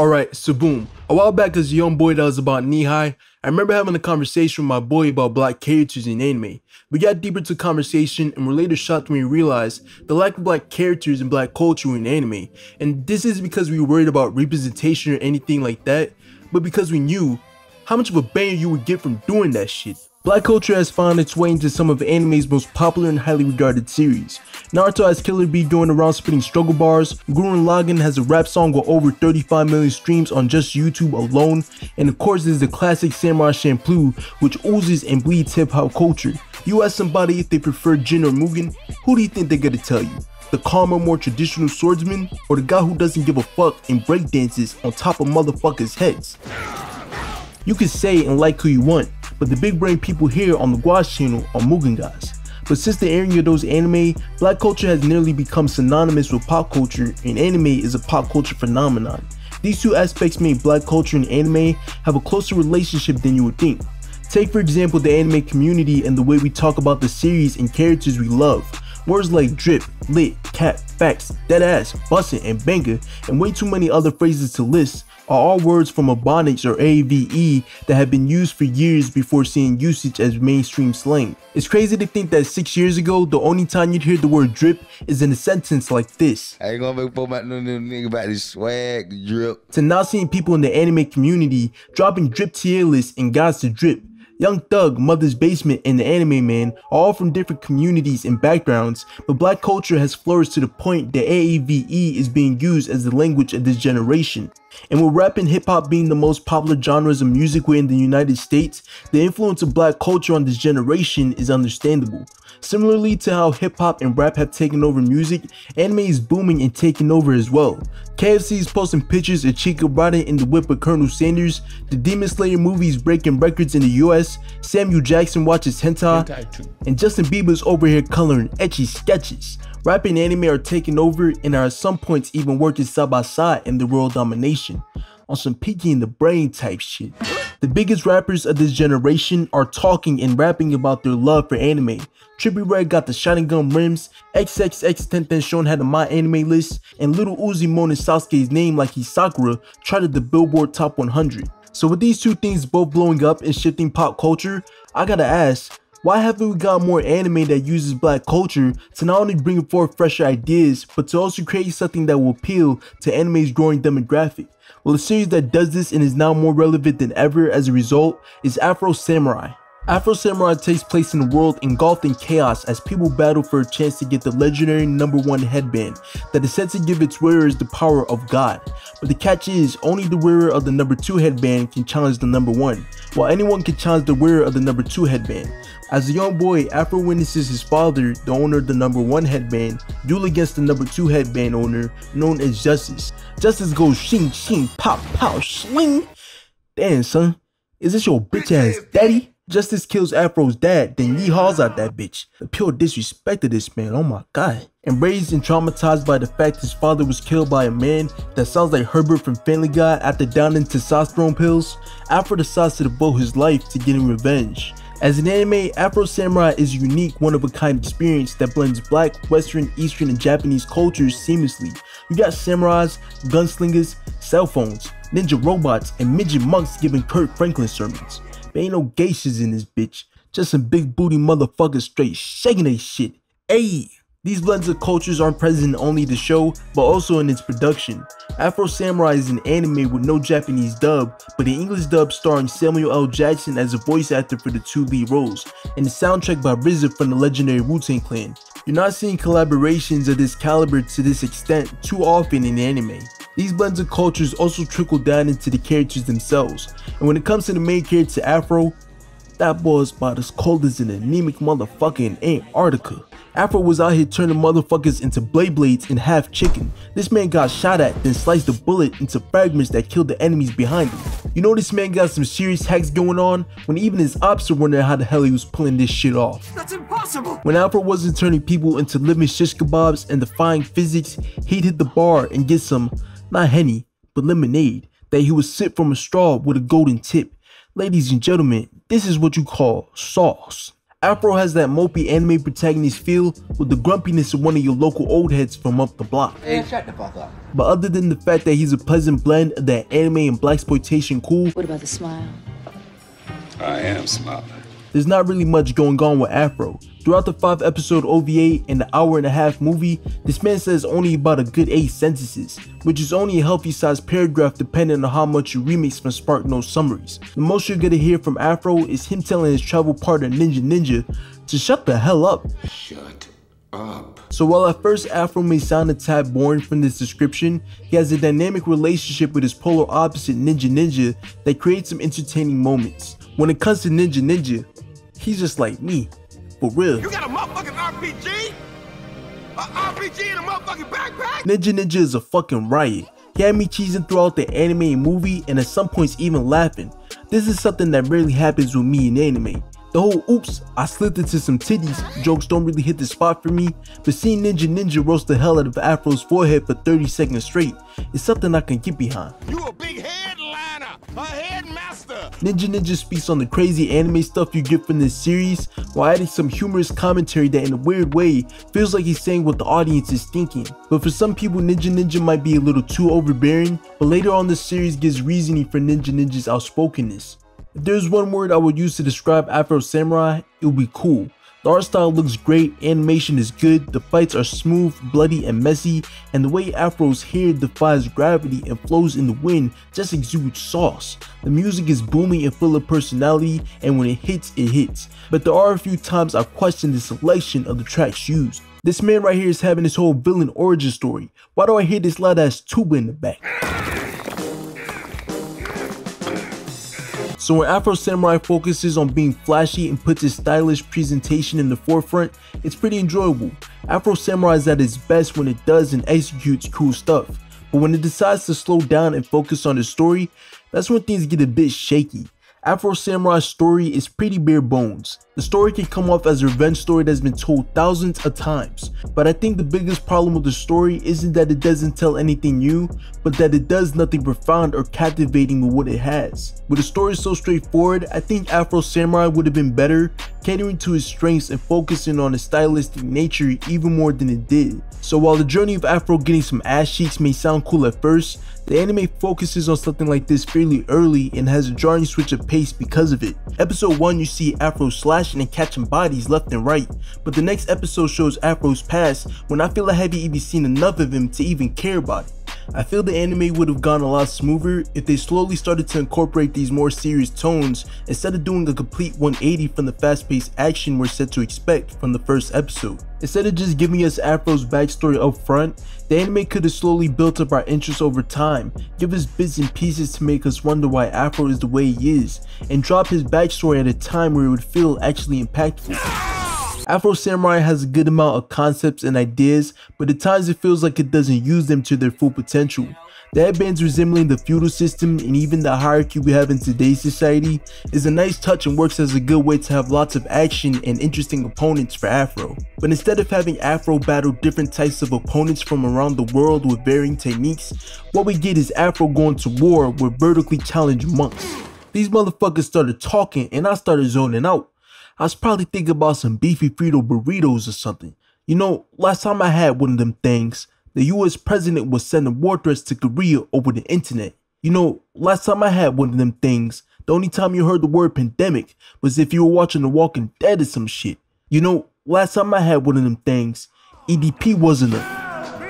Alright, so boom. A while back as a young boy that was about knee-high, I remember having a conversation with my boy about black characters in anime. We got deeper into the conversation and were later shocked when we realized the lack of black characters and black culture in anime. And this is because we were worried about representation or anything like that, but because we knew how much of a bang you would get from doing that shit. Black culture has found its way into some of anime's most popular and highly regarded series. Naruto has Killer Bee going around spitting struggle bars, Gurren Lagann has a rap song with over 35 million streams on just YouTube alone, and of course there's the classic Samurai Champloo, which oozes and bleeds hip-hop culture. You ask somebody if they prefer Jin or Mugen, who do you think they're gonna tell you? The calmer, more traditional swordsman, or the guy who doesn't give a fuck and breakdances on top of motherfuckers' heads? You can say and like who you want, but the big brain people here on the Guaz channel are Mugen guys. But since the airing of those anime, black culture has nearly become synonymous with pop culture, and anime is a pop culture phenomenon. These two aspects make black culture and anime have a closer relationship than you would think. Take for example the anime community and the way we talk about the series and characters we love. Words like drip, lit, cap, facts, deadass, bussin', and banger, and way too many other phrases to list are all words from Ebonics or AVE that have been used for years before seeing usage as mainstream slang. It's crazy to think that 6 years ago, the only time you'd hear the word drip is in a sentence like this. I ain't gonna make format no nigga about this swag, drip. To now seeing people in the anime community dropping drip tier lists and guides to drip. Young Thug, Mother's Basement, and the Anime Man are all from different communities and backgrounds, but black culture has flourished to the point that AAVE is being used as the language of this generation. And with rap and hip-hop being the most popular genres of music within the United States, the influence of black culture on this generation is understandable. Similarly to how hip-hop and rap have taken over music, anime is booming and taking over as well. KFC is posting pictures of Chica riding in the whip with Colonel Sanders, the Demon Slayer movies breaking records in the US, Samuel Jackson watches hentai, and Justin Bieber's over here coloring etchy sketches. Rap and anime are taking over and are at some points even working side by side in the world domination. On some Pinky in the Brain type shit. The biggest rappers of this generation are talking and rapping about their love for anime. Trippie Redd got the Sharingan rims, XXX had a My Anime list, and Lil Uzi moaning Sasuke's name like he's Sakura charted the Billboard Top 100. So with these two things both blowing up and shifting pop culture, I gotta ask, why haven't we got more anime that uses black culture to not only bring forth fresher ideas, but to also create something that will appeal to anime's growing demographic? Well, a series that does this and is now more relevant than ever as a result is Afro Samurai. Afro Samurai takes place in a world engulfed in chaos as people battle for a chance to get the legendary #1 headband that is said to give its wearers the power of God. But the catch is, only the wearer of the #2 headband can challenge the #1, while anyone can challenge the wearer of the #2 headband. As a young boy, Afro witnesses his father, the owner of the #1 headband, duel against the #2 headband owner, known as Justice. Justice goes shing shing pop pow swing. Damn son, is this your bitch ass daddy? Justice kills Afro's dad, then yeehaws out that bitch. The pure disrespect of this man, oh my god. Enraged and traumatized by the fact his father was killed by a man that sounds like Herbert from Family Guy after downing testosterone pills, Afro decides to devote his life to getting revenge. As an anime, Afro Samurai is a unique, one-of-a-kind experience that blends black, western, eastern, and Japanese cultures seamlessly. You got samurais, gunslingers, cell phones, ninja robots, and midget monks giving Kurt Franklin sermons. There ain't no geishas in this bitch, just some big booty motherfuckers straight shaking they shit. Ayy! These blends of cultures aren't present in only the show, but also in its production. Afro Samurai is an anime with no Japanese dub, but an English dub starring Samuel L. Jackson as a voice actor for the 2 lead roles, and the soundtrack by RZA from the legendary Wu-Tang Clan. You're not seeing collaborations of this caliber to this extent too often in anime. These blends of cultures also trickle down into the characters themselves, and when it comes to the main character Afro, that boy's about as cold as an anemic motherfucker in Antarctica. Afro was out here turning motherfuckers into blades and half chicken. This man got shot at, then sliced the bullet into fragments that killed the enemies behind him. You know this man got some serious hacks going on when even his ops are wondering how the hell he was pulling this shit off. That's impossible! When Afro wasn't turning people into living shish kebabs and defying physics, he'd hit the bar and get some, not Henny, but lemonade, that he would sip from a straw with a golden tip. Ladies and gentlemen, this is what you call sauce. Afro has that mopey anime protagonist feel with the grumpiness of one of your local old heads from up the block. Hey, shut the fuck up. But other than the fact that he's a pleasant blend of that anime and blaxploitation cool, What about the smile? I am smiling. there's not really much going on with Afro. Throughout the 5-episode OVA and the hour-and-a-half movie, this man says only about a good 8 sentences, which is only a healthy sized paragraph depending on how much you remix from Spark Note summaries. The most you're gonna hear from Afro is him telling his travel partner Ninja to shut the hell up. Shut up. So while at first Afro may sound a tad boring from this description, he has a dynamic relationship with his polar opposite Ninja that creates some entertaining moments. When it comes to Ninja, he's just like me. For real. You got a motherfucking RPG? A RPG in a motherfucking backpack? Ninja is a fucking riot. He had me cheesing throughout the anime and movie and at some points even laughing. This is something that rarely happens with me in anime. The whole oops, I slipped into some titties jokes don't really hit the spot for me, but seeing Ninja roast the hell out of Afro's forehead for 30 seconds straight is something I can get behind. You a big headliner, a headmaster. Ninja speaks on the crazy anime stuff you get from this series while adding some humorous commentary that in a weird way feels like he's saying what the audience is thinking. But for some people Ninja might be a little too overbearing, but later on the series gives reasoning for Ninja's outspokenness. If there's one word I would use to describe Afro Samurai, it would be cool. The art style looks great, animation is good, the fights are smooth, bloody and messy, and the way Afro's hair defies gravity and flows in the wind just exudes sauce. The music is booming and full of personality, and when it hits. But there are a few times I've questioned the selection of the tracks used. This man right here is having his whole villain origin story. Why do I hear this loud ass tuba in the back? So when Afro Samurai focuses on being flashy and puts his stylish presentation in the forefront, it's pretty enjoyable. Afro Samurai is at its best when it does and executes cool stuff, but when it decides to slow down and focus on the story, that's when things get a bit shaky. Afro Samurai's story is pretty bare bones. The story can come off as a revenge story that's been told thousands of times, but I think the biggest problem with the story isn't that it doesn't tell anything new, but that it does nothing profound or captivating with what it has. With a story so straightforward, I think Afro Samurai would have been better catering to his strengths and focusing on his stylistic nature even more than it did. So while the journey of Afro getting some ass cheeks may sound cool at first, the anime focuses on something like this fairly early and has a jarring switch of pace because of it. Episode 1 you see Afro slashing and catching bodies left and right, but the next episode shows Afro's past when I feel I haven't even seen enough of him to even care about it. I feel the anime would have gone a lot smoother if they slowly started to incorporate these more serious tones instead of doing a complete 180 from the fast-paced action we're set to expect from the first episode. Instead of just giving us Afro's backstory up front, the anime could have slowly built up our interest over time, give us bits and pieces to make us wonder why Afro is the way he is, and drop his backstory at a time where it would feel actually impactful. Afro Samurai has a good amount of concepts and ideas, but at times it feels like it doesn't use them to their full potential. The headbands resembling the feudal system and even the hierarchy we have in today's society is a nice touch and works as a good way to have lots of action and interesting opponents for Afro. But instead of having Afro battle different types of opponents from around the world with varying techniques, what we get is Afro going to war with vertically challenged monks. These motherfuckers started talking and I started zoning out. I was probably thinking about some beefy Frito burritos or something. You know, last time I had one of them things, the US president was sending war threats to Korea over the internet. You know, last time I had one of them things, the only time you heard the word pandemic was if you were watching The Walking Dead or some shit. You know, last time I had one of them things, EDP wasn't a...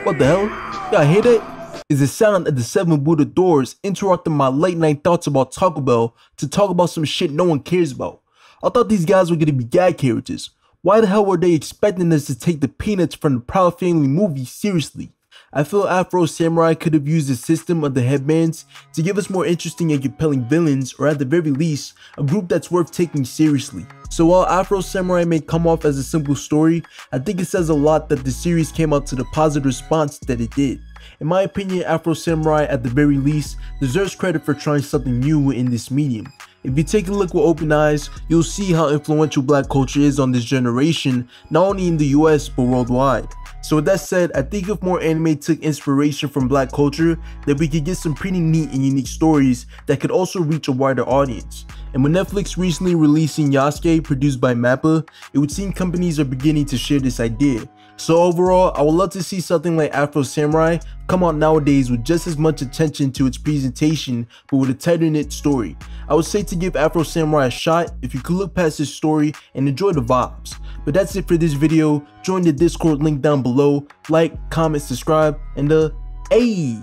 What the hell? Y'all hear that? Is the sound of the 7 Buddha doors interrupting my late night thoughts about Taco Bell to talk about some shit no one cares about. I thought these guys were gonna be gag characters. Why the hell were they expecting us to take the peanuts from the Proud Family movie seriously? I feel Afro Samurai could have used the system of the headbands to give us more interesting and compelling villains, or at the very least, a group that's worth taking seriously. So while Afro Samurai may come off as a simple story, I think it says a lot that the series came out to the positive response that it did. In my opinion, Afro Samurai at the very least deserves credit for trying something new in this medium. If you take a look with open eyes, you'll see how influential black culture is on this generation, not only in the US but worldwide. So with that said, I think if more anime took inspiration from black culture, then we could get some pretty neat and unique stories that could also reach a wider audience. And with Netflix recently releasing Yasuke, produced by MAPPA, it would seem companies are beginning to share this idea. So overall, I would love to see something like Afro Samurai come out nowadays with just as much attention to its presentation, but with a tighter knit story. I would say to give Afro Samurai a shot if you could look past this story and enjoy the vibes. But that's it for this video. Join the Discord link down below. Like, comment, subscribe, and ayy!